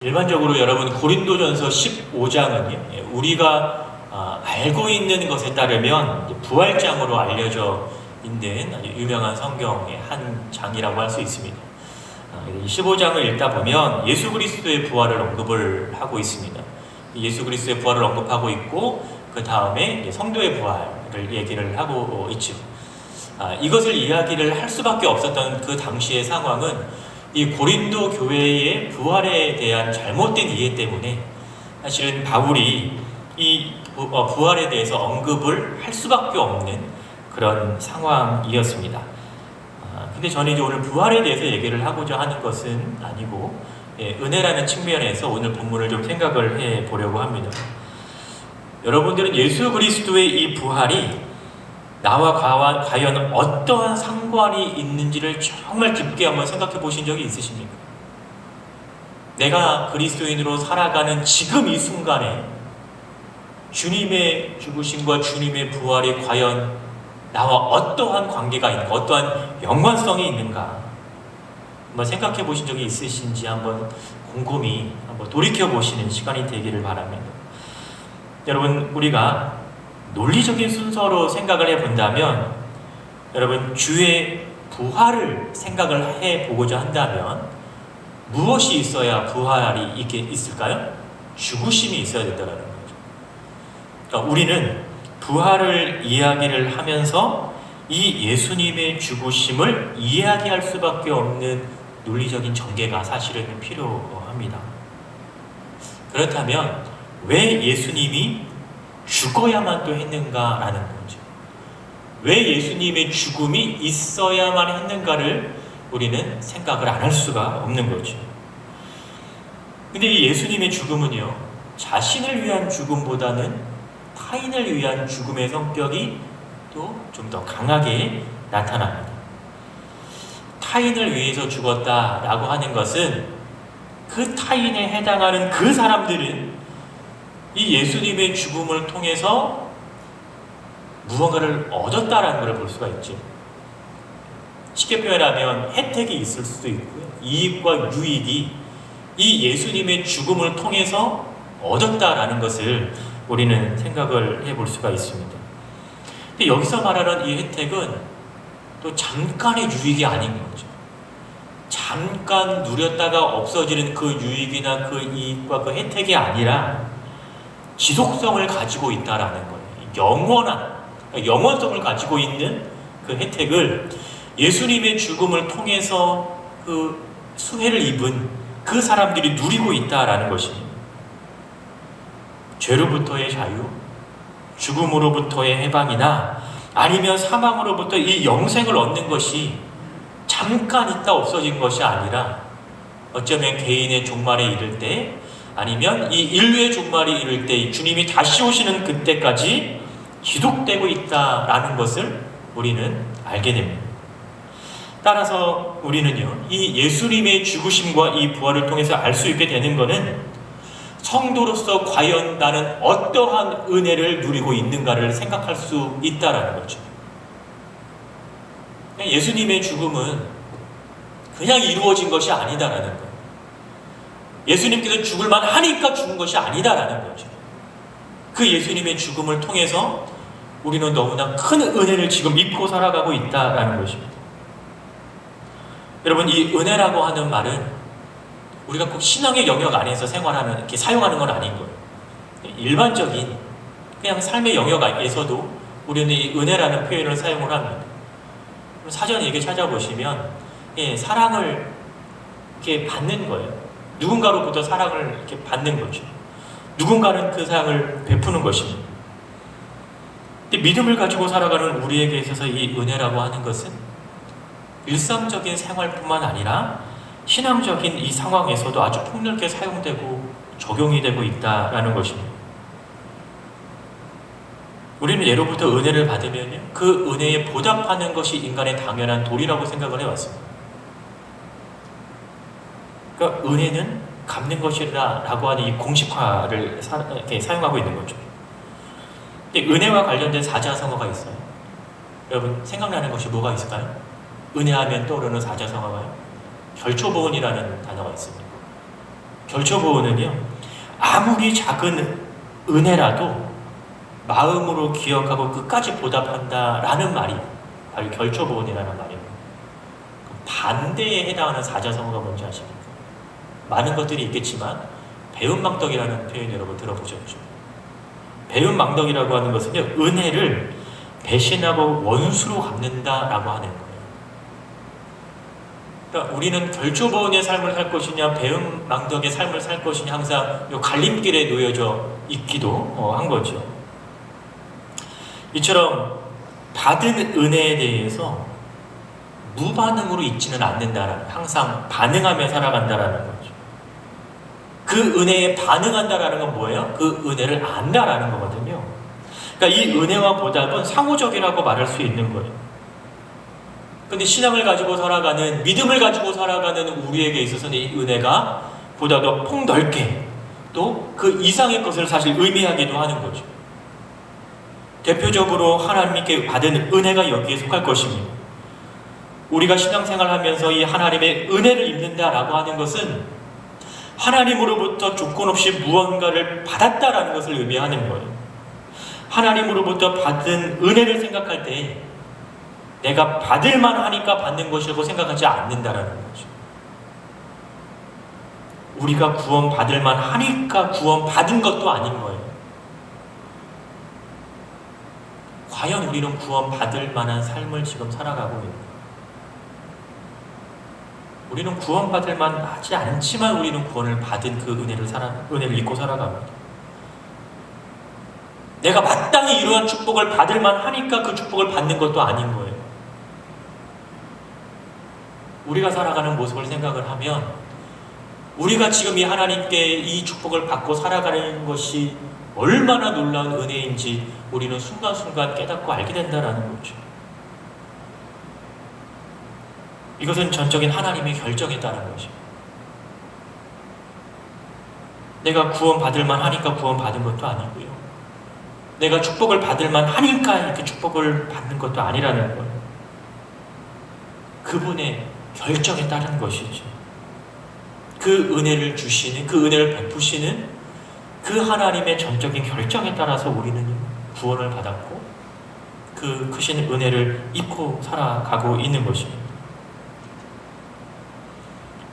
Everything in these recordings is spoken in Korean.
일반적으로 여러분 고린도전서 15장은 우리가 알고 있는 것에 따르면 부활장으로 알려져 있는 아주 유명한 성경의 한 장이라고 할 수 있습니다. 15장을 읽다 보면 예수 그리스도의 부활을 언급을 하고 있습니다. 예수 그리스도의 부활을 언급하고 있고 그 다음에 성도의 부활을 얘기를 하고 있죠. 이것을 이야기를 할 수밖에 없었던 그 당시의 상황은 이 고린도 교회의 부활에 대한 잘못된 이해 때문에 사실은 바울이 이 부활에 대해서 언급을 할 수밖에 없는 그런 상황이었습니다. 근데 저는 이제 오늘 부활에 대해서 얘기를 하고자 하는 것은 아니고 은혜라는 측면에서 오늘 본문을 좀 생각을 해 보려고 합니다. 여러분들은 예수 그리스도의 이 부활이 나와 과연 어떠한 상관이 있는지를 정말 깊게 한번 생각해 보신 적이 있으십니까? 내가 그리스도인으로 살아가는 지금 이 순간에 주님의 죽으심과 주님의 부활이 과연 나와 어떠한 관계가 있는가, 어떠한 연관성이 있는가 한번 생각해 보신 적이 있으신지 한번 곰곰이 한번 돌이켜 보시는 시간이 되기를 바랍니다. 여러분, 우리가 논리적인 순서로 생각을 해본다면 여러분, 주의 부활을 생각을 해보고자 한다면 무엇이 있어야 부활이 있을까요? 죽으심이 있어야 된다는 거죠. 그러니까 우리는 부활을 이야기를 하면서 이 예수님의 죽으심을 이야기할 수밖에 없는 논리적인 전개가 사실은 필요합니다. 그렇다면 왜 예수님이 죽어야만 또 했는가라는 거죠. 왜 예수님의 죽음이 있어야만 했는가를 우리는 생각을 안 할 수가 없는 거죠. 근데 이 예수님의 죽음은요, 자신을 위한 죽음보다는 타인을 위한 죽음의 성격이 또 좀 더 강하게 나타납니다. 타인을 위해서 죽었다라고 하는 것은 그 타인에 해당하는 그 사람들은 이 예수님의 죽음을 통해서 무언가를 얻었다라는 걸 볼 수가 있죠. 쉽게 표현하면 혜택이 있을 수도 있고요. 이익과 유익이 이 예수님의 죽음을 통해서 얻었다라는 것을 우리는 생각을 해볼 수가 있습니다. 근데 여기서 말하는 이 혜택은 또 잠깐의 유익이 아닌 거죠. 잠깐 누렸다가 없어지는 그 유익이나 그 이익과 그 혜택이 아니라 지속성을 가지고 있다라는 거예요. 영원성을 가지고 있는 그 혜택을 예수님의 죽음을 통해서 그 수혜를 입은 그 사람들이 누리고 있다라는 것입니다. 죄로부터의 자유, 죽음으로부터의 해방이나 아니면 사망으로부터 이 영생을 얻는 것이 잠깐 있다 없어진 것이 아니라 어쩌면 개인의 종말에 이를 때 아니면 이 인류의 종말이 이를 때 주님이 다시 오시는 그때까지 지속되고 있다라는 것을 우리는 알게 됩니다. 따라서 우리는요, 이 예수님의 죽으심과 이 부활을 통해서 알 수 있게 되는 것은 성도로서 과연 나는 어떠한 은혜를 누리고 있는가를 생각할 수 있다라는 거죠. 예수님의 죽음은 그냥 이루어진 것이 아니다라는 거예요. 예수님께서 죽을만 하니까 죽은 것이 아니다라는 거죠. 그 예수님의 죽음을 통해서 우리는 너무나 큰 은혜를 지금 입고 살아가고 있다라는 것입니다. 여러분, 이 은혜라고 하는 말은 우리가 꼭 신앙의 영역 안에서 생활하는, 이렇게 사용하는 건 아닌 거예요. 일반적인 그냥 삶의 영역에서도 우리는 이 은혜라는 표현을 사용을 합니다. 사전에 이렇게 찾아보시면 사랑을 이렇게 받는 거예요. 누군가로부터 사랑을 이렇게 받는 거죠. 누군가는 그 사랑을 베푸는 것입니다. 근데 믿음을 가지고 살아가는 우리에게 있어서 이 은혜라고 하는 것은 일상적인 생활뿐만 아니라 신앙적인 이 상황에서도 아주 폭넓게 사용되고 적용이 되고 있다라는 것입니다. 우리는 예로부터 은혜를 받으면요, 그 은혜에 보답하는 것이 인간의 당연한 도리라고 생각을 해왔습니다. 그러니까 은혜는 갚는 것이라고 하는 이 공식화를 이렇게 사용하고 있는 거죠. 근데 은혜와 관련된 사자성어가 있어요. 여러분, 생각나는 것이 뭐가 있을까요? 은혜하면 떠오르는 사자성어가요? 결초보은이라는 단어가 있습니다. 결초보호는요, 아무리 작은 은혜라도 마음으로 기억하고 끝까지 보답한다라는 말이 바로 결초보호이라는 말이에요. 반대에 해당하는 사자성어가 뭔지 아십니까? 많은 것들이 있겠지만 배은망덕이라는 표현 여러분 들어보셨죠? 배은망덕이라고 하는 것은요, 은혜를 배신하고 원수로 갚는다라고 하는 거예요. 그러니까 우리는 결초보은의 삶을 살 것이냐 배은망덕의 삶을 살 것이냐 항상 이 갈림길에 놓여져 있기도 한 거죠. 이처럼 받은 은혜에 대해서 무반응으로 있지는 않는다라는, 항상 반응하며 살아간다라는 거죠. 그 은혜에 반응한다라는 건 뭐예요? 그 은혜를 안다라는 거거든요. 그러니까 이 은혜와 보답은 상호적이라고 말할 수 있는 거예요. 근데 신앙을 가지고 살아가는, 믿음을 가지고 살아가는 우리에게 있어서는 이 은혜가 보다 더 폭넓게 또 그 이상의 것을 사실 의미하기도 하는 거죠. 대표적으로 하나님께 받은 은혜가 여기에 속할 것입니다. 우리가 신앙생활 하면서 이 하나님의 은혜를 입는다라고 하는 것은 하나님으로부터 조건 없이 무언가를 받았다라는 것을 의미하는 거예요. 하나님으로부터 받은 은혜를 생각할 때 내가 받을만 하니까 받는 것이라고 생각하지 않는다라는 거죠. 우리가 구원받을만 하니까 구원받은 것도 아닌 거예요. 과연 우리는 구원받을 만한 삶을 지금 살아가고 있는가? 우리는 구원받을 만하지 않지만 우리는 구원을 받은 그 은혜를 잊고 살아갑니다. 내가 마땅히 이러한 축복을 받을 만하니까 그 축복을 받는 것도 아닌 거예요. 우리가 살아가는 모습을 생각을 하면 우리가 지금 이 하나님께 이 축복을 받고 살아가는 것이 얼마나 놀라운 은혜인지 우리는 순간순간 깨닫고 알게 된다는 거죠. 이것은 전적인 하나님의 결정에 따른 것입니다. 내가 구원받을 만하니까 구원받은 것도 아니고요. 내가 축복을 받을 만하니까 이렇게 축복을 받는 것도 아니라는 거예요. 그분의 결정에 따른 것이죠. 그 은혜를 주시는, 그 은혜를 베푸시는 그 하나님의 전적인 결정에 따라서 우리는 구원을 받았고 그 크신 은혜를 입고 살아가고 있는 것입니다.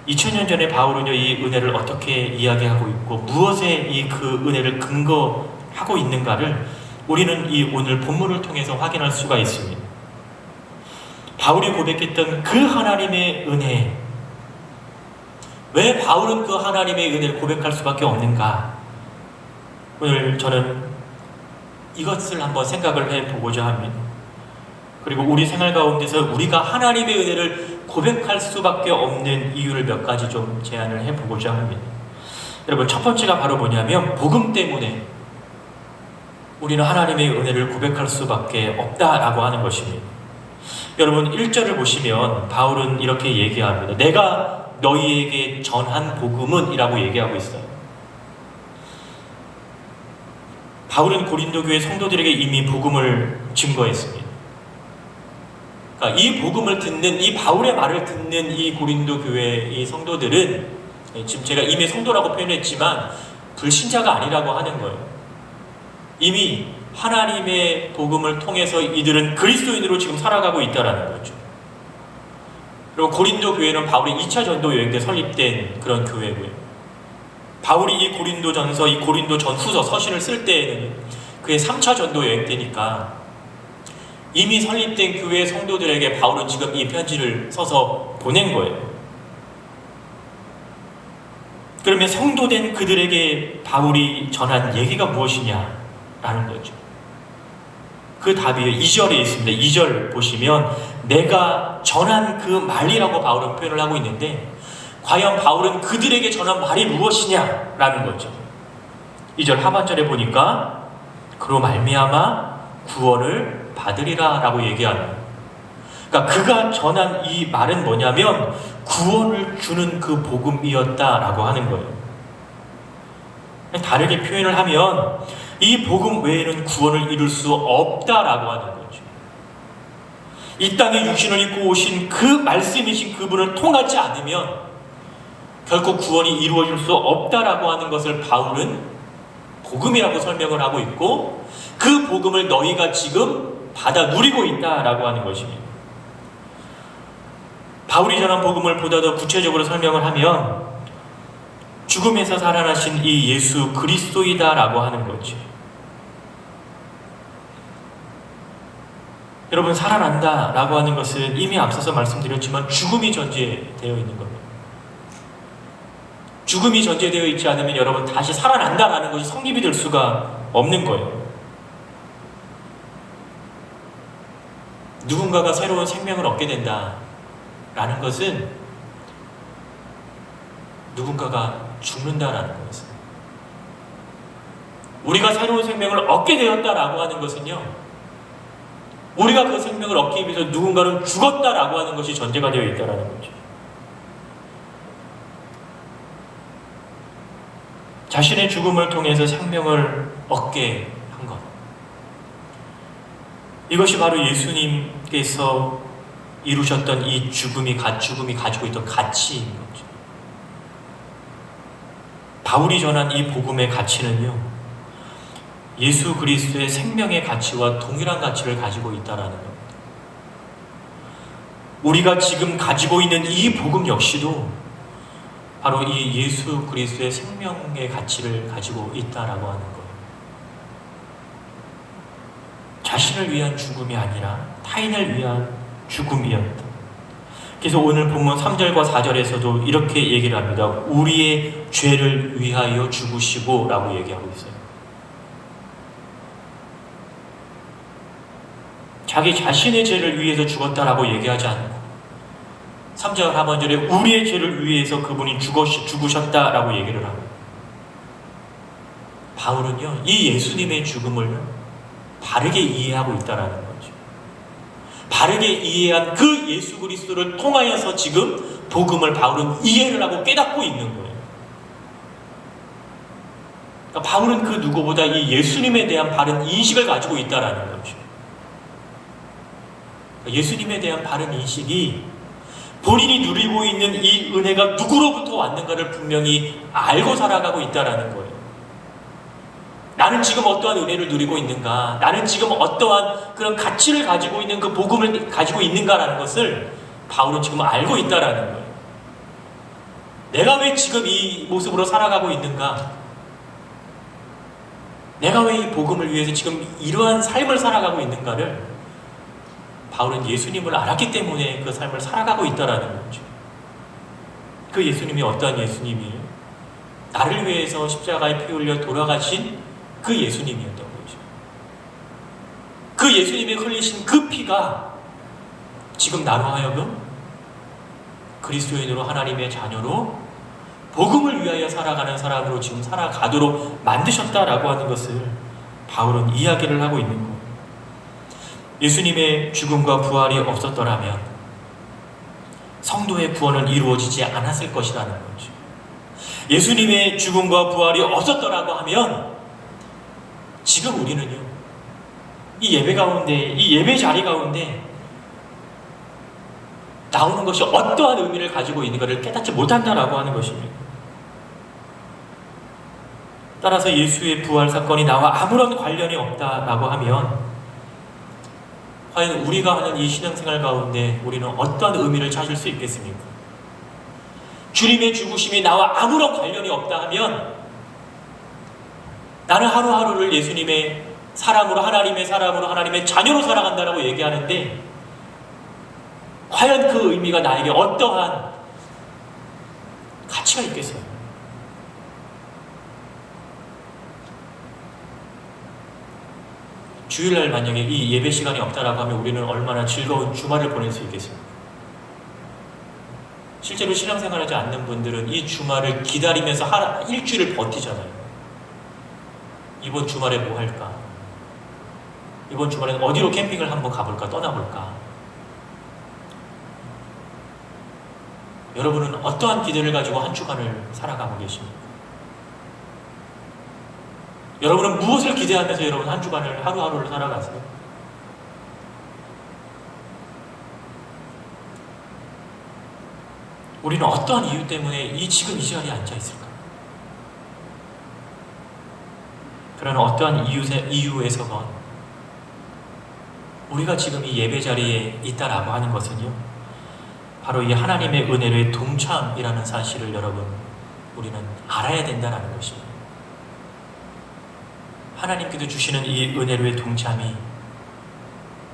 2000년 전에 바울은요, 이 은혜를 어떻게 이야기하고 있고 무엇에 이 그 은혜를 근거하고 있는가를 우리는 이 오늘 본문을 통해서 확인할 수가 있습니다. 바울이 고백했던 그 하나님의 은혜, 왜 바울은 그 하나님의 은혜를 고백할 수밖에 없는가? 오늘 저는 이것을 한번 생각을 해보고자 합니다. 그리고 우리 생활 가운데서 우리가 하나님의 은혜를 고백할 수밖에 없는 이유를 몇 가지 좀 제안을 해보고자 합니다. 여러분, 첫 번째가 바로 뭐냐면 복음 때문에 우리는 하나님의 은혜를 고백할 수밖에 없다라고 하는 것입니다. 여러분, 1절을 보시면 바울은 이렇게 얘기합니다. 내가 너희에게 전한 복음은 이라고 얘기하고 있어요. 바울은 고린도 교회 성도들에게 이미 복음을 증거했습니다. 그러니까 이 복음을 듣는, 이 바울의 말을 듣는 이 고린도 교회 이 성도들은 지금 제가 이미 성도라고 표현했지만 불신자가 아니라고 하는 거예요. 이미 하나님의 복음을 통해서 이들은 그리스도인으로 지금 살아가고 있다는 거죠. 그리고 고린도 교회는 바울의 2차 전도 여행 때 설립된 그런 교회고요. 바울이 이 고린도 전서, 이 고린도 전후서 서신을 쓸 때에는 그의 3차 전도 여행 때니까 이미 설립된 교회 성도들에게 바울은 지금 이 편지를 써서 보낸 거예요. 그러면 성도된 그들에게 바울이 전한 얘기가 무엇이냐라는 거죠. 그 답이 2절에 있습니다. 2절 보시면 내가 전한 그 말이라고 바울은 표현을 하고 있는데 과연 바울은 그들에게 전한 말이 무엇이냐라는 거죠. 2절 하반절에 보니까 그로 말미암아 구원을 받으리라 라고 얘기하는, 그러니까 그가 전한 이 말은 뭐냐면 구원을 주는 그 복음이었다라고 하는 거예요. 다르게 표현을 하면 이 복음 외에는 구원을 이룰 수 없다라고 하는 거죠. 이 땅에 육신을 입고 오신 그 말씀이신 그분을 통하지 않으면 결코 구원이 이루어질 수 없다라고 하는 것을 바울은 복음이라고 설명을 하고 있고, 그 복음을 너희가 지금 받아 누리고 있다라고 하는 것입니다. 바울이 전한 복음을 보다 더 구체적으로 설명을 하면 죽음에서 살아나신 이 예수 그리스도이다라고 하는 거지. 여러분, 살아난다라고 하는 것은 이미 앞서서 말씀드렸지만 죽음이 전제되어 있는 겁니다. 죽음이 전제되어 있지 않으면 여러분 다시 살아난다라는 것이 성립이 될 수가 없는 거예요. 누군가가 새로운 생명을 얻게 된다라는 것은 누군가가 죽는다라는 거였어요. 우리가 새로운 생명을 얻게 되었다라고 하는 것은요, 우리가 그 생명을 얻기 위해서 누군가는 죽었다라고 하는 것이 전제가 되어 있다라는 거죠. 자신의 죽음을 통해서 생명을 얻게 한 것. 이것이 바로 예수님께서 이루셨던 이 죽음이 가지고 있던 가치인 거죠. 바울이 전한 이 복음의 가치는요, 예수 그리스도의 생명의 가치와 동일한 가치를 가지고 있다라는 겁니다. 우리가 지금 가지고 있는 이 복음 역시도 바로 이 예수 그리스도의 생명의 가치를 가지고 있다라고 하는 거예요. 자신을 위한 죽음이 아니라 타인을 위한 죽음이었다. 그래서 오늘 본문 3절과 4절에서도 이렇게 얘기를 합니다. 우리의 죄를 위하여 죽으시고 라고 얘기하고 있어요. 자기 자신의 죄를 위해서 죽었다라고 얘기하지 않고 3절 하반절에 우리의 죄를 위해서 그분이 죽으셨다라고 얘기를 합니다. 바울은요, 이 예수님의 죽음을 바르게 이해하고 있다라는 거죠. 바르게 이해한 그 예수 그리스도를 통하여서 지금 복음을 바울은 이해를 하고 깨닫고 있는 거예요. 그러니까 바울은 그 누구보다 이 예수님에 대한 바른 인식을 가지고 있다라는 거죠. 예수님에 대한 바른 인식이 본인이 누리고 있는 이 은혜가 누구로부터 왔는가를 분명히 알고 살아가고 있다라는 거예요. 나는 지금 어떠한 은혜를 누리고 있는가, 나는 지금 어떠한 그런 가치를 가지고 있는 그 복음을 가지고 있는가라는 것을 바울은 지금 알고 있다라는 거예요. 내가 왜 지금 이 모습으로 살아가고 있는가, 내가 왜 이 복음을 위해서 지금 이러한 삶을 살아가고 있는가를 바울은 예수님을 알았기 때문에 그 삶을 살아가고 있다라는 거죠. 그 예수님이 어떠한 예수님이에요? 나를 위해서 십자가에 피 흘려 돌아가신 그 예수님이었던 거죠. 그 예수님이 흘리신 그 피가 지금 나로 하여금 그리스도인으로 하나님의 자녀로 복음을 위하여 살아가는 사람으로 지금 살아가도록 만드셨다라고 하는 것을 바울은 이야기를 하고 있는 거예요. 예수님의 죽음과 부활이 없었더라면 성도의 구원은 이루어지지 않았을 것이라는 거죠. 예수님의 죽음과 부활이 없었더라고 하면 지금 우리는요, 이 예배 가운데, 이 예배 자리 가운데 나오는 것이 어떠한 의미를 가지고 있는가를 깨닫지 못한다라고 하는 것입니다. 따라서 예수의 부활 사건이 나와 아무런 관련이 없다라고 하면 과연 우리가 하는 이 신앙생활 가운데 우리는 어떠한 의미를 찾을 수 있겠습니까? 주님의 죽으심이 나와 아무런 관련이 없다 하면 나는 하루하루를 예수님의 사람으로, 하나님의 사람으로, 하나님의 자녀로 살아간다라고 얘기하는데 과연 그 의미가 나에게 어떠한 가치가 있겠어요? 주일날 만약에 이 예배 시간이 없다라고 하면 우리는 얼마나 즐거운 주말을 보낼 수 있겠습니까? 실제로 신앙생활하지 않는 분들은 이 주말을 기다리면서 일주일을 버티잖아요. 이번 주말에 뭐 할까? 이번 주말에는 어디로 캠핑을 한번 가볼까? 떠나볼까? 여러분은 어떠한 기대를 가지고 한 주간을 살아가고 계십니까? 여러분은 무엇을 기대하면서 여러분 한 주간을 하루하루를 살아가세요? 우리는 어떠한 이유 때문에 지금 이 자리에 앉아 있을까? 그런 어떠한 이유에서건 우리가 지금 이 예배 자리에 있다라고 하는 것은요, 바로 이 하나님의 은혜의 동참이라는 사실을 여러분, 우리는 알아야 된다는 것입니다. 하나님께서 주시는 이 은혜로의 동참이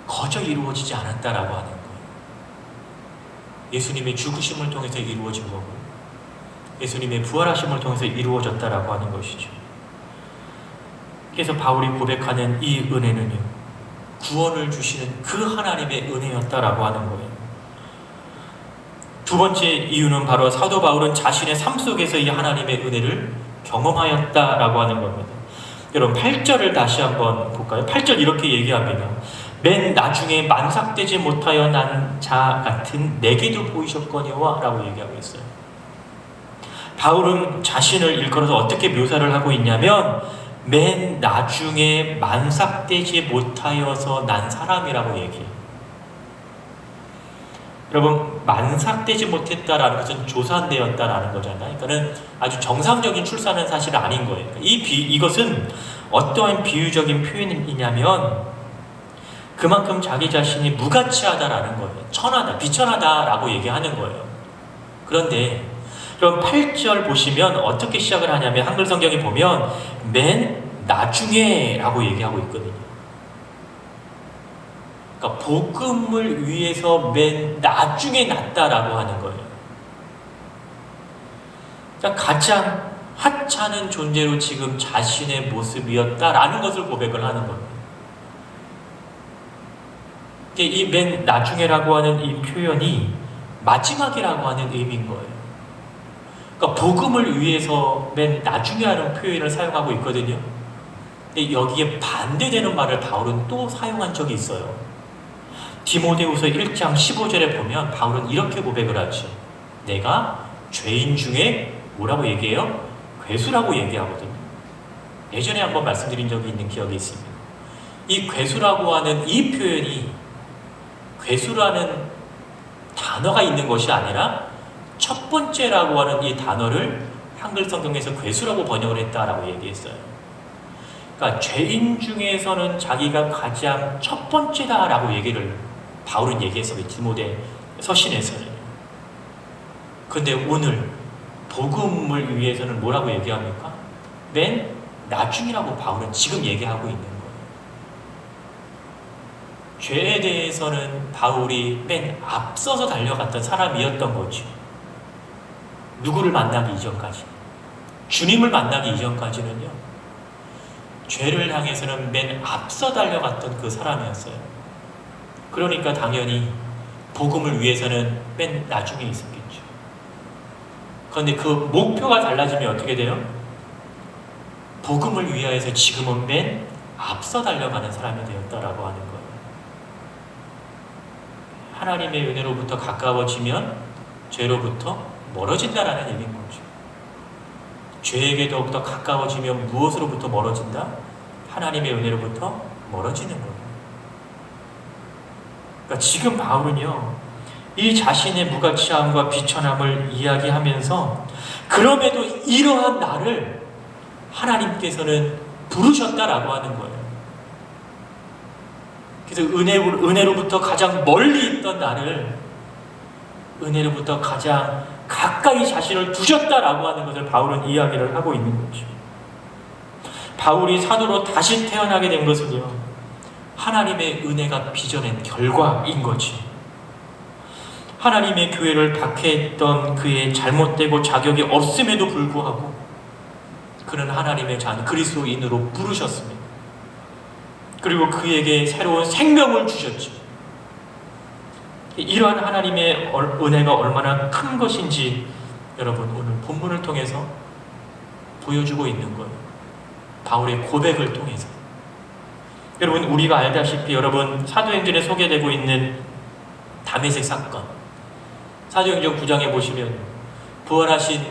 거저 이루어지지 않았다라고 하는 거예요. 예수님의 죽으심을 통해서 이루어진 거고, 예수님의 부활하심을 통해서 이루어졌다라고 하는 것이죠. 그래서 바울이 고백하는 이 은혜는요, 구원을 주시는 그 하나님의 은혜였다라고 하는 거예요. 두 번째 이유는 바로 사도 바울은 자신의 삶 속에서 이 하나님의 은혜를 경험하였다라고 하는 겁니다. 여러분 8절을 다시 한번 볼까요? 8절 이렇게 얘기합니다. 맨 나중에 만삭되지 못하여 난 자 같은 내게도 보이셨거니와 라고 얘기하고 있어요. 바울은 자신을 일컬어서 어떻게 묘사를 하고 있냐면 맨 나중에 만삭되지 못하여서 난 사람이라고 얘기해요. 여러분, 만삭되지 못했다라는 것은 조산되었다라는 거잖아요. 그러니까는 아주 정상적인 출산은 사실 아닌 거예요. 이것은 어떠한 비유적인 표현이냐면 그만큼 자기 자신이 무가치하다라는 거예요. 천하다, 비천하다라고 얘기하는 거예요. 그런데 그럼 8절 보시면 어떻게 시작을 하냐면 한글 성경에 보면 맨 나중에 라고 얘기하고 있거든요. 그러니까 복음을 위해서 맨 나중에 났다라고 하는 거예요. 그러니까 가장 하찮은 존재로 지금 자신의 모습이었다라는 것을 고백을 하는 겁니다. 이 맨 나중에라고 하는 이 표현이 마지막이라고 하는 의미인 거예요. 그러니까 복음을 위해서 맨 나중에 하는 표현을 사용하고 있거든요. 근데 여기에 반대되는 말을 바울은 또 사용한 적이 있어요. 디모데후서 1장 15절에 보면 바울은 이렇게 고백을 하죠. 내가 죄인 중에 뭐라고 얘기해요? 괴수라고 얘기하거든요. 예전에 한번 말씀드린 적이 있는 기억이 있습니다. 이 괴수라고 하는 이 표현이 괴수라는 단어가 있는 것이 아니라 첫 번째라고 하는 이 단어를 한글 성경에서 괴수라고 번역을 했다라고 얘기했어요. 그러니까 죄인 중에서는 자기가 가장 첫 번째다라고 얘기를 바울은 얘기했어요. 디모데 서신에서는. 근데 오늘 복음을 위해서는 뭐라고 얘기합니까? 맨 나중이라고 바울은 지금 얘기하고 있는 거예요. 죄에 대해서는 바울이 맨 앞서서 달려갔던 사람이었던 거죠. 누구를 만나기 이전까지, 주님을 만나기 이전까지는요, 죄를 향해서는 맨 앞서 달려갔던 그 사람이었어요. 그러니까 당연히 복음을 위해서는 맨 나중에 있었겠죠. 그런데 그 목표가 달라지면 어떻게 돼요? 복음을 위하여서 지금은 맨 앞서 달려가는 사람이 되었다라고 하는 거예요. 하나님의 은혜로부터 가까워지면 죄로부터 멀어진다라는 얘기인 거죠. 죄에게 더욱더 가까워지면 무엇으로부터 멀어진다? 하나님의 은혜로부터 멀어지는 거예요. 그러니까 지금 바울은요, 이 자신의 무가치함과 비천함을 이야기하면서 그럼에도 이러한 나를 하나님께서는 부르셨다라고 하는 거예요. 그래서 은혜로부터 가장 멀리 있던 나를 은혜로부터 가장 가까이 자신을 두셨다라고 하는 것을 바울은 이야기를 하고 있는 거죠. 바울이 사도로 다시 태어나게 된 것은요, 하나님의 은혜가 빚어낸 결과인 거지. 하나님의 교회를 박해했던 그의 잘못되고 자격이 없음에도 불구하고 그는 하나님의 자녀 그리스도인으로 부르셨습니다. 그리고 그에게 새로운 생명을 주셨죠. 이러한 하나님의 은혜가 얼마나 큰 것인지 여러분 오늘 본문을 통해서 보여주고 있는 거예요. 바울의 고백을 통해서. 여러분 우리가 알다시피 여러분 사도행전에 소개되고 있는 다메섹 사건, 사도행전 9장에 보시면 부활하신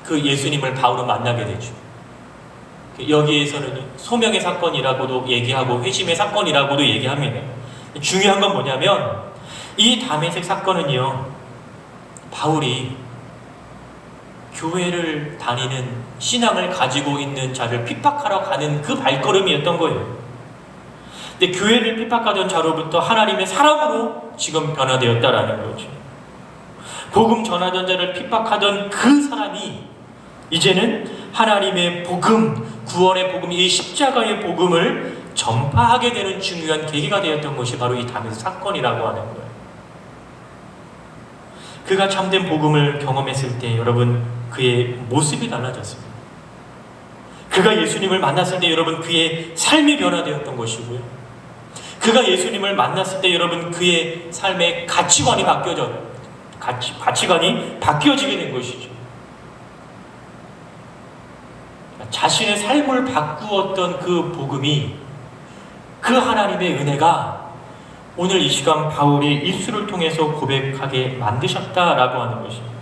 그 예수님을 바울은 만나게 되죠. 여기에서는 소명의 사건이라고도 얘기하고 회심의 사건이라고도 얘기합니다. 중요한 건 뭐냐면 이 다메섹 사건은요, 바울이 교회를 다니는 신앙을 가지고 있는 자를 핍박하러 가는 그 발걸음이었던 거예요. 근데 교회를 핍박하던 자로부터 하나님의 사람으로 지금 변화되었다라는 거죠. 복음 전하던 자를 핍박하던 그 사람이 이제는 하나님의 복음, 구원의 복음, 이 십자가의 복음을 전파하게 되는 중요한 계기가 되었던 것이 바로 이 다메섹 사건이라고 하는 거예요. 그가 참된 복음을 경험했을 때 여러분 그의 모습이 달라졌습니다. 그가 예수님을 만났을 때 여러분 그의 삶이 변화되었던 것이고요. 그가 예수님을 만났을 때 여러분 그의 삶의 가치관이 바뀌어지게 된 것이죠. 자신의 삶을 바꾸었던 그 복음이, 그 하나님의 은혜가 오늘 이 시간 바울이 입술을 통해서 고백하게 만드셨다라고 하는 것입니다.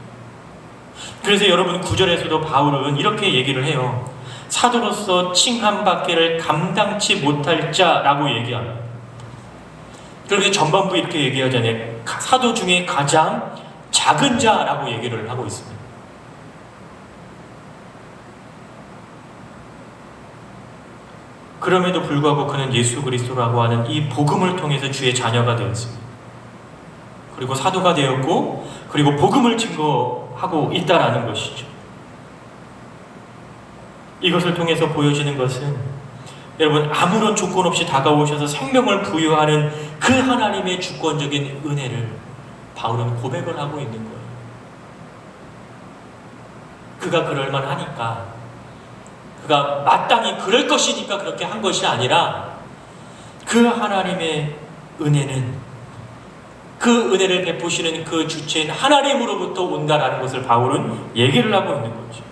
그래서 여러분 9절에서도 바울은 이렇게 얘기를 해요. 사도로서 칭함받기를 감당치 못할 자라고 얘기합니다. 그런데 전반부 이렇게 얘기하잖아요. 사도 중에 가장 작은 자라고 얘기를 하고 있습니다. 그럼에도 불구하고 그는 예수 그리스도라고 하는 이 복음을 통해서 주의 자녀가 되었습니다. 그리고 사도가 되었고, 그리고 복음을 증거하고 있다라는 것이죠. 이것을 통해서 보여지는 것은 여러분 아무런 조건 없이 다가오셔서 생명을 부여하는 그 하나님의 주권적인 은혜를 바울은 고백을 하고 있는 거예요. 그가 그럴만하니까, 그가 마땅히 그럴 것이니까 그렇게 한 것이 아니라 그 하나님의 은혜는, 그 은혜를 베푸시는 그 주체인 하나님으로부터 온다라는 것을 바울은 얘기를 하고 있는 거죠.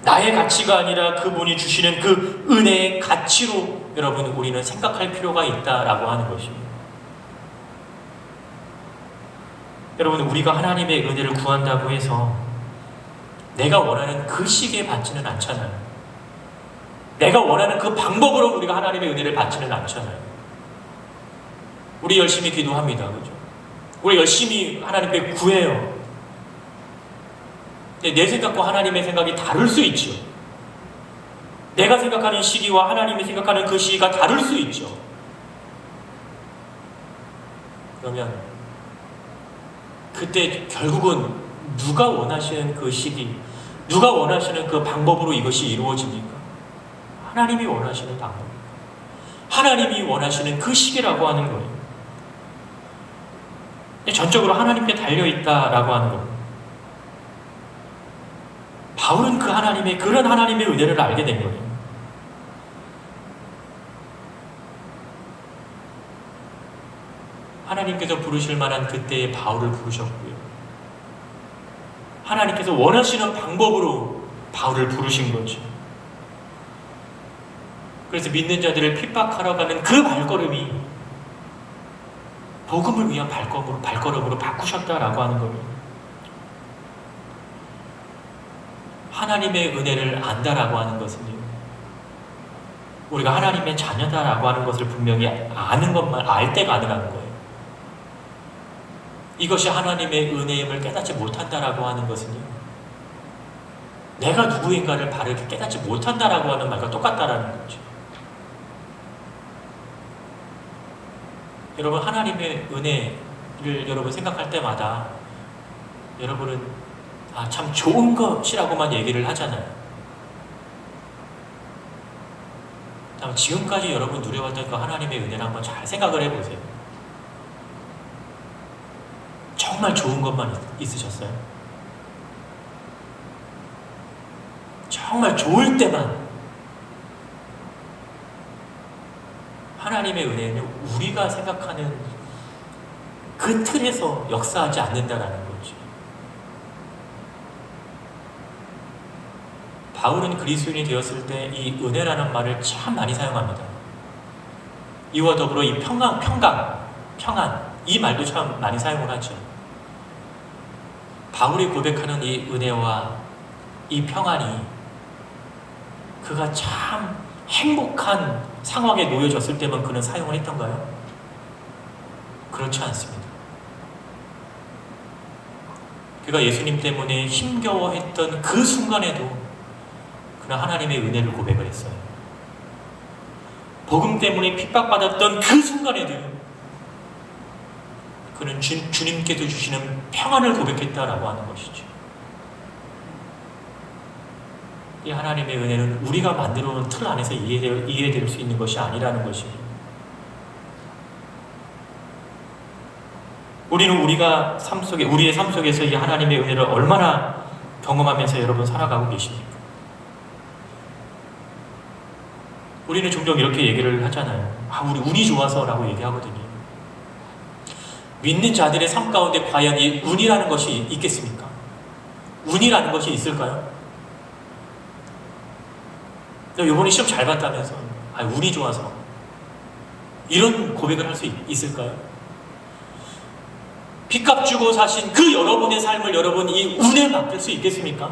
나의 가치가 아니라 그분이 주시는 그 은혜의 가치로 여러분 우리는 생각할 필요가 있다라고 하는 것입니다. 여러분 우리가 하나님의 은혜를 구한다고 해서 내가 원하는 그 시기에 받지는 않잖아요. 내가 원하는 그 방법으로 우리가 하나님의 은혜를 받지는 않잖아요. 우리 열심히 기도합니다. 그죠? 우리 열심히 하나님께 구해요. 근데 내 생각과 하나님의 생각이 다를 수 있죠. 내가 생각하는 시기와 하나님이 생각하는 그 시기가 다를 수 있죠. 그러면 그때 결국은 누가 원하시는 그 시기, 누가 원하시는 그 방법으로 이것이 이루어집니까? 하나님이 원하시는 방법, 하나님이 원하시는 그 시기라고 하는 거예요. 전적으로 하나님께 달려있다라고 하는 겁니다. 바울은 그 하나님의, 그런 하나님의 은혜를 알게 된 거예요. 하나님께서 부르실 만한 그때의 바울을 부르셨고요. 하나님께서 원하시는 방법으로 바울을 부르신 거죠. 그래서 믿는 자들을 핍박하러 가는 그 발걸음이 복음을 위한 발걸음으로 바꾸셨다라고 하는 겁니다. 하나님의 은혜를 안다라고 하는 것은요, 우리가 하나님의 자녀다라고 하는 것을 분명히 아는 것만 알 때 가능한 거예요. 이것이 하나님의 은혜임을 깨닫지 못한다라고 하는 것은요, 내가 누구인가를 바르게 깨닫지 못한다라고 하는 말과 똑같다라는 거죠. 여러분 하나님의 은혜를 여러분 생각할 때마다 여러분은 참 좋은 것이라고만 얘기를 하잖아요. 지금까지 여러분 누려왔던 그 하나님의 은혜를 한번 잘 생각을 해보세요. 정말 좋은 것만 있으셨어요? 정말 좋을 때만. 하나님의 은혜는 우리가 생각하는 그 틀에서 역사하지 않는다라는 거죠. 바울은 그리스도인이 되었을 때 이 은혜라는 말을 참 많이 사용합니다. 이와 더불어 이 평안, 이 말도 참 많이 사용을 하죠. 바울이 고백하는 이 은혜와 이 평안이 그가 참 행복한 상황에 놓여졌을 때만 그는 사용을 했던가요? 그렇지 않습니다. 그가 예수님 때문에 힘겨워했던 그 순간에도 그는 하나님의 은혜를 고백을 했어요. 복음 때문에 핍박받았던 그 순간에도 그는 주님께서 주시는 평안을 고백했다라고 하는 것이죠. 이 하나님의 은혜는 우리가 만들어 놓은 틀 안에서 이해될 수 있는 것이 아니라는 것입니다. 우리는 우리의 삶 속에서 이 하나님의 은혜를 얼마나 경험하면서 여러분 살아가고 계십니까? 우리는 종종 이렇게 얘기를 하잖아요. 우리 운이 좋아서라고 얘기하거든요. 믿는 자들의 삶 가운데 과연 이 운이라는 것이 있겠습니까? 운이라는 것이 있을까요? 너 이번에 시험 잘 봤다면서 운이 좋아서 이런 고백을 할 수 있을까요? 빚값 주고 사신 그 여러분의 삶을 여러분 이 운에 맡길 수 있겠습니까?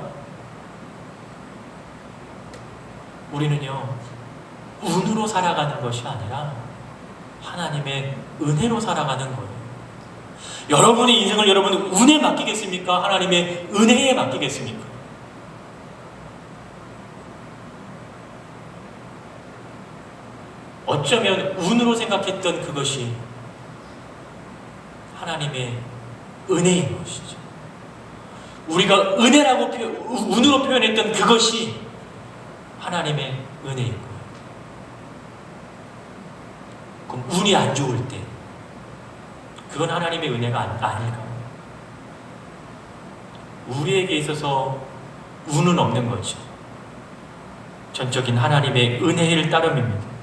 우리는요 운으로 살아가는 것이 아니라 하나님의 은혜로 살아가는 거예요. 여러분의 인생을 여러분 운에 맡기겠습니까? 하나님의 은혜에 맡기겠습니까? 어쩌면 운으로 생각했던 그것이 하나님의 은혜인 것이죠. 우리가 운으로 표현했던 그것이 하나님의 은혜인 거예요. 그럼 운이 안 좋을 때 그건 하나님의 은혜가 아닐까요? 우리에게 있어서 운은 없는 거죠. 전적인 하나님의 은혜를 따름입니다.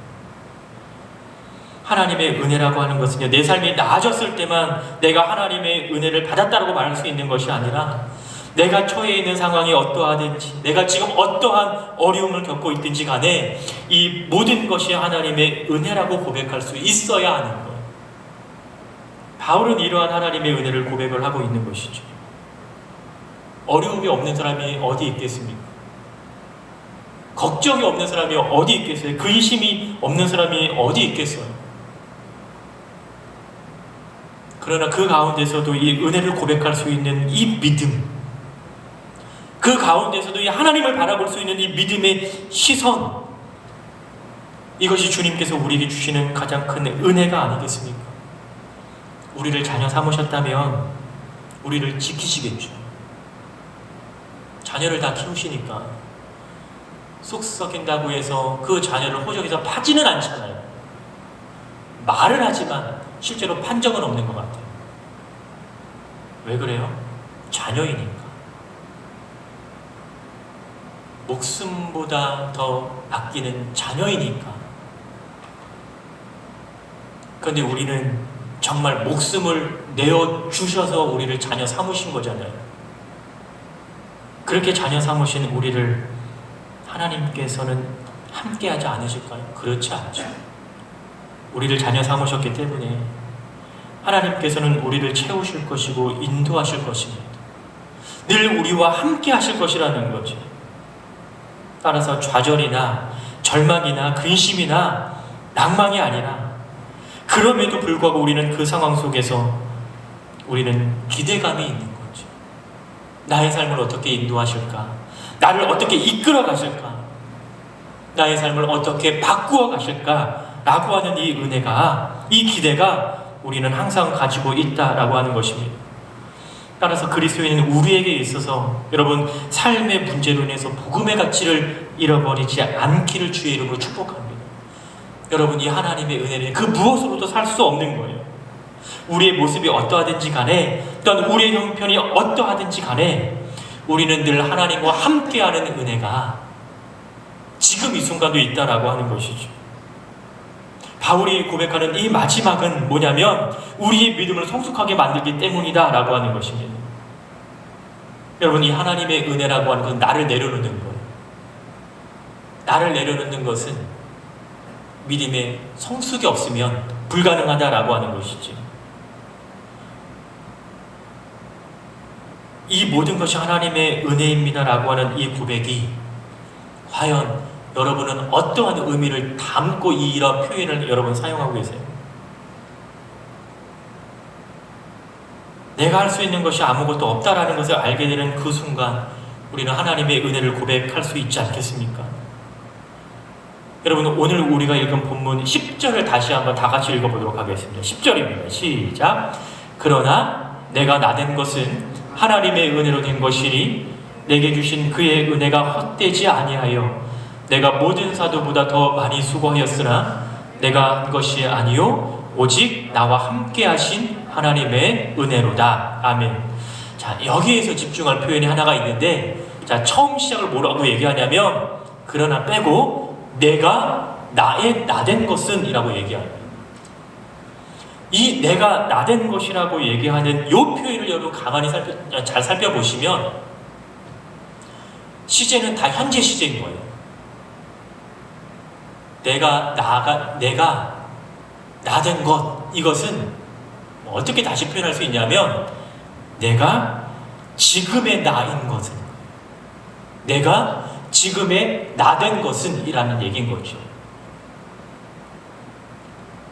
하나님의 은혜라고 하는 것은요, 내 삶이 나아졌을 때만 내가 하나님의 은혜를 받았다고 말할 수 있는 것이 아니라 내가 처해 있는 상황이 어떠하든지 내가 지금 어떠한 어려움을 겪고 있든지 간에 이 모든 것이 하나님의 은혜라고 고백할 수 있어야 하는 것. 바울은 이러한 하나님의 은혜를 고백을 하고 있는 것이죠. 어려움이 없는 사람이 어디 있겠습니까? 걱정이 없는 사람이 어디 있겠어요? 근심이 없는 사람이 어디 있겠어요? 그러나 그 가운데서도 이 은혜를 고백할 수 있는 이 믿음, 그 가운데서도 이 하나님을 바라볼 수 있는 이 믿음의 시선, 이것이 주님께서 우리에게 주시는 가장 큰 은혜가 아니겠습니까? 우리를 자녀 삼으셨다면 우리를 지키시겠죠. 자녀를 다 키우시니까 속 썩인다고 해서 그 자녀를 호적에서 파지는 않잖아요. 말을 하지만 실제로 판 적은 없는 것 같아요. 왜 그래요? 자녀이니까. 목숨보다 더 아끼는 자녀이니까. 그런데 우리는 정말 목숨을 내어주셔서 우리를 자녀 삼으신 거잖아요. 그렇게 자녀 삼으신 우리를 하나님께서는 함께하지 않으실까요? 그렇지 않죠. 우리를 자녀 삼으셨기 때문에 하나님께서는 우리를 채우실 것이고 인도하실 것입니다. 늘 우리와 함께 하실 것이라는 거죠. 따라서 좌절이나 절망이나 근심이나 낭망이 아니라 그럼에도 불구하고 우리는 그 상황 속에서 우리는 기대감이 있는 거죠. 나의 삶을 어떻게 인도하실까? 나를 어떻게 이끌어 가실까? 나의 삶을 어떻게 바꾸어 가실까? 라고 하는 이 은혜가, 이 기대가 우리는 항상 가지고 있다라고 하는 것입니다. 따라서 그리스도인은 우리에게 있어서 여러분 삶의 문제로 인해서 복음의 가치를 잃어버리지 않기를 주의 이름으로 축복합니다. 여러분 이 하나님의 은혜는 그 무엇으로도 살 수 없는 거예요. 우리의 모습이 어떠하든지 간에 또는 우리의 형편이 어떠하든지 간에 우리는 늘 하나님과 함께하는 은혜가 지금 이 순간도 있다라고 하는 것이죠. 바울이 고백하는 이 마지막은 뭐냐면 우리의 믿음을 성숙하게 만들기 때문이다 라고 하는 것입니다. 여러분 이 하나님의 은혜라고 하는 것은 나를 내려놓는 거예요. 나를 내려놓는 것은 믿음의 성숙이 없으면 불가능하다라고 하는 것이죠. 이 모든 것이 하나님의 은혜입니다 라고 하는 이 고백이 과연 여러분은 어떠한 의미를 담고 이런 표현을 여러분 사용하고 계세요? 내가 할 수 있는 것이 아무것도 없다라는 것을 알게 되는 그 순간 우리는 하나님의 은혜를 고백할 수 있지 않겠습니까? 여러분, 오늘 우리가 읽은 본문 10절을 다시 한번 다 같이 읽어보도록 하겠습니다. 10절입니다. 시작. 그러나 내가 나된 것은 하나님의 은혜로 된 것이니 내게 주신 그의 은혜가 헛되지 아니하여 내가 모든 사도보다 더 많이 수고하였으나 내가 한 것이 아니요 오직 나와 함께 하신 하나님의 은혜로다. 아멘. 자, 여기에서 집중할 표현이 하나가 있는데, 자, 처음 시작을 뭐라고 얘기하냐면 그러나 빼고 내가 나된 것은 이라고 얘기합니다. 이 내가 나된 것이라고 얘기하는 이 표현을 여러분 가만히 잘 살펴보시면 시제는 다 현재 시제인 거예요. 내가 나된 것, 이것은 어떻게 다시 표현할 수 있냐면 내가 지금의 나인 것은, 내가 지금의 나된 것은 이라는 얘기인 거죠.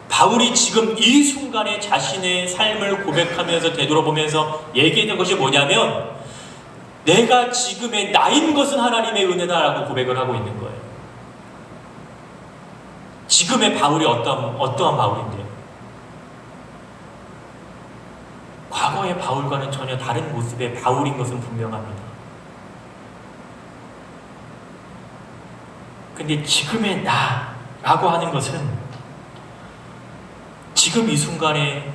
바울이 지금 이 순간에 자신의 삶을 고백하면서 되돌아보면서 얘기했던 것이 뭐냐면 내가 지금의 나인 것은 하나님의 은혜다라고 고백을 하고 있는 거예요. 지금의 바울이 어떠한 바울인데요? 과거의 바울과는 전혀 다른 모습의 바울인 것은 분명합니다. 근데 지금의 나라고 하는 것은 지금 이 순간에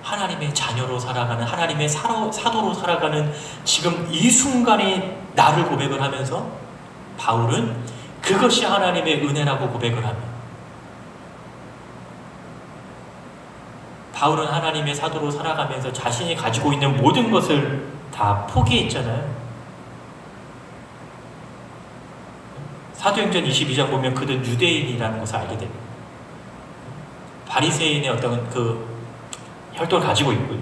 하나님의 자녀로 살아가는, 하나님의 사도로 살아가는 지금 이 순간에 나를 고백을 하면서 바울은 그것이 하나님의 은혜라고 고백을 합니다. 바울은 하나님의 사도로 살아가면서 자신이 가지고 있는 모든 것을 다 포기했잖아요. 사도행전 22장 보면 그는 유대인이라는 것을 알게 됩니다. 바리새인의 어떤 그 혈통을 가지고 있고요.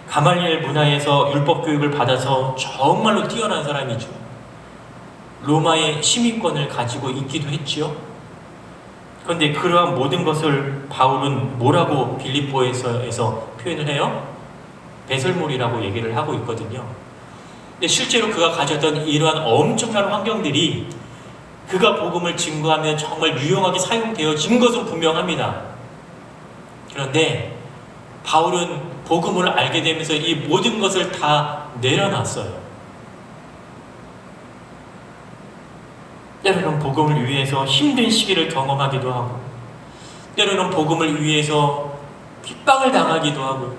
가말리엘 문화에서 율법 교육을 받아서 정말로 뛰어난 사람이죠. 로마의 시민권을 가지고 있기도 했지요. 그런데 그러한 모든 것을 바울은 뭐라고 빌립보에서 표현을 해요? 배설물이라고 얘기를 하고 있거든요. 근데 실제로 그가 가졌던 이러한 엄청난 환경들이 그가 복음을 증거하면 정말 유용하게 사용되어진 것은 분명합니다. 그런데 바울은 복음을 알게 되면서 이 모든 것을 다 내려놨어요. 때로는 복음을 위해서 힘든 시기를 경험하기도 하고, 때로는 복음을 위해서 핍박을 당하기도 하고,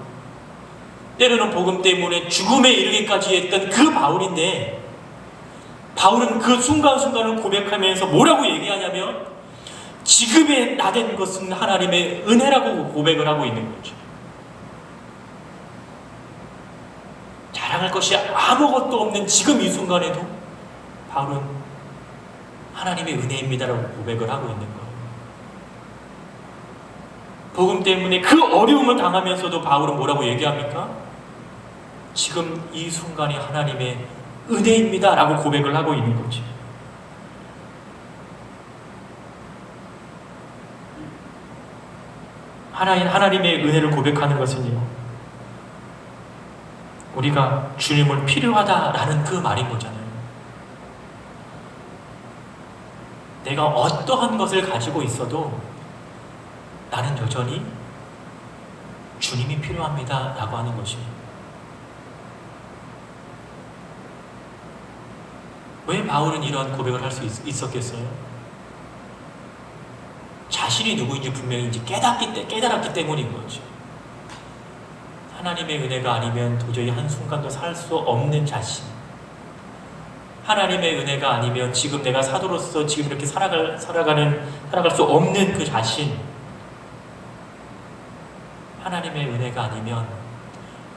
때로는 복음 때문에 죽음에 이르기까지 했던 그 바울인데, 바울은 그 순간순간을 고백하면서 뭐라고 얘기하냐면 지금의 나된 것은 하나님의 은혜라고 고백을 하고 있는 거죠. 자랑할 것이 아무것도 없는 지금 이 순간에도 바울은 하나님의 은혜입니다라고 고백을 하고 있는 거예요. 복음 때문에 그 어려움을 당하면서도 바울은 뭐라고 얘기합니까? 지금 이 순간이 하나님의 은혜입니다 라고 고백을 하고 있는 거죠. 하나님의 은혜를 고백하는 것은요, 우리가 주님을 필요하다라는 그 말인 거잖아요. 내가 어떠한 것을 가지고 있어도 나는 여전히 주님이 필요합니다 라고 하는 것입니다. 왜 바울은 이러한 고백을 할 수 있었겠어요? 자신이 누구인지 분명히 이제 깨달았기 때문인 거죠. 하나님의 은혜가 아니면 도저히 한순간도 살 수 없는 자신, 하나님의 은혜가 아니면 지금 내가 사도로서 지금 이렇게 살아갈 수 없는 그 자신, 하나님의 은혜가 아니면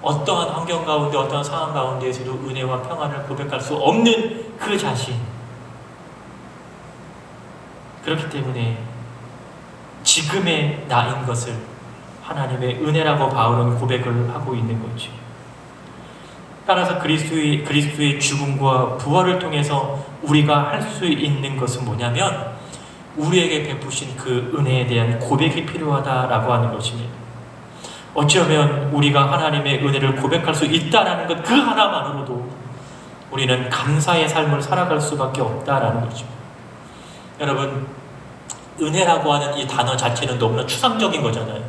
어떠한 환경 가운데 어떠한 상황 가운데에서도 은혜와 평안을 고백할 수 없는 그 자신. 그렇기 때문에 지금의 나인 것을 하나님의 은혜라고 바울은 고백을 하고 있는 거죠. 따라서 그리스도의 죽음과 부활을 통해서 우리가 할 수 있는 것은 뭐냐면 우리에게 베푸신 그 은혜에 대한 고백이 필요하다라고 하는 것입니다. 어쩌면 우리가 하나님의 은혜를 고백할 수 있다는 것 그 하나만으로도 우리는 감사의 삶을 살아갈 수밖에 없다라는 거죠. 여러분, 은혜라고 하는 이 단어 자체는 너무나 추상적인 거잖아요.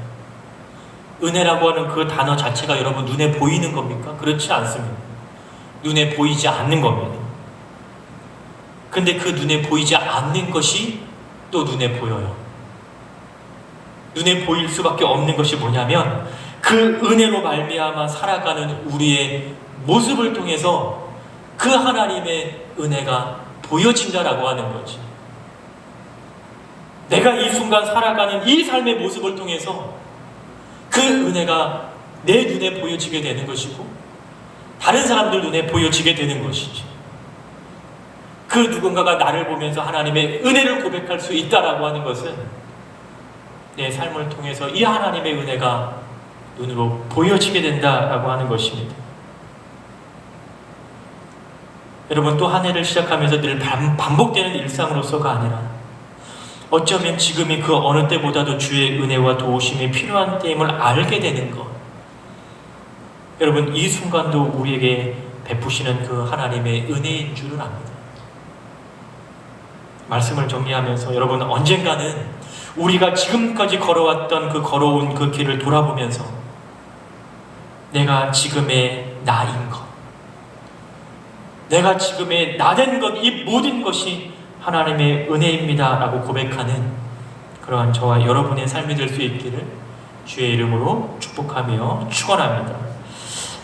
은혜라고 하는 그 단어 자체가 여러분 눈에 보이는 겁니까? 그렇지 않습니다. 눈에 보이지 않는 겁니다. 근데 그 눈에 보이지 않는 것이 또 눈에 보여요. 눈에 보일 수밖에 없는 것이 뭐냐면 그 은혜로 말미암아 살아가는 우리의 모습을 통해서 그 하나님의 은혜가 보여진다라고 하는 거지. 내가 이 순간 살아가는 이 삶의 모습을 통해서 그 은혜가 내 눈에 보여지게 되는 것이고 다른 사람들 눈에 보여지게 되는 것이지. 그 누군가가 나를 보면서 하나님의 은혜를 고백할 수 있다라고 하는 것은 내 삶을 통해서 이 하나님의 은혜가 눈으로 보여지게 된다라고 하는 것입니다. 여러분, 또 한 해를 시작하면서 늘 반복되는 일상으로서가 아니라 어쩌면 지금이 그 어느 때보다도 주의 은혜와 도우심이 필요한 때임을 알게 되는 것. 여러분, 이 순간도 우리에게 베푸시는 그 하나님의 은혜인 줄은 압니다. 말씀을 정리하면서 여러분, 언젠가는 우리가 지금까지 걸어왔던 그 걸어온 그 길을 돌아보면서 내가 지금의 나인 것, 내가 지금의 나된 것, 이 모든 것이 하나님의 은혜입니다 라고 고백하는 그러한 저와 여러분의 삶이 될 수 있기를 주의 이름으로 축복하며 축원합니다.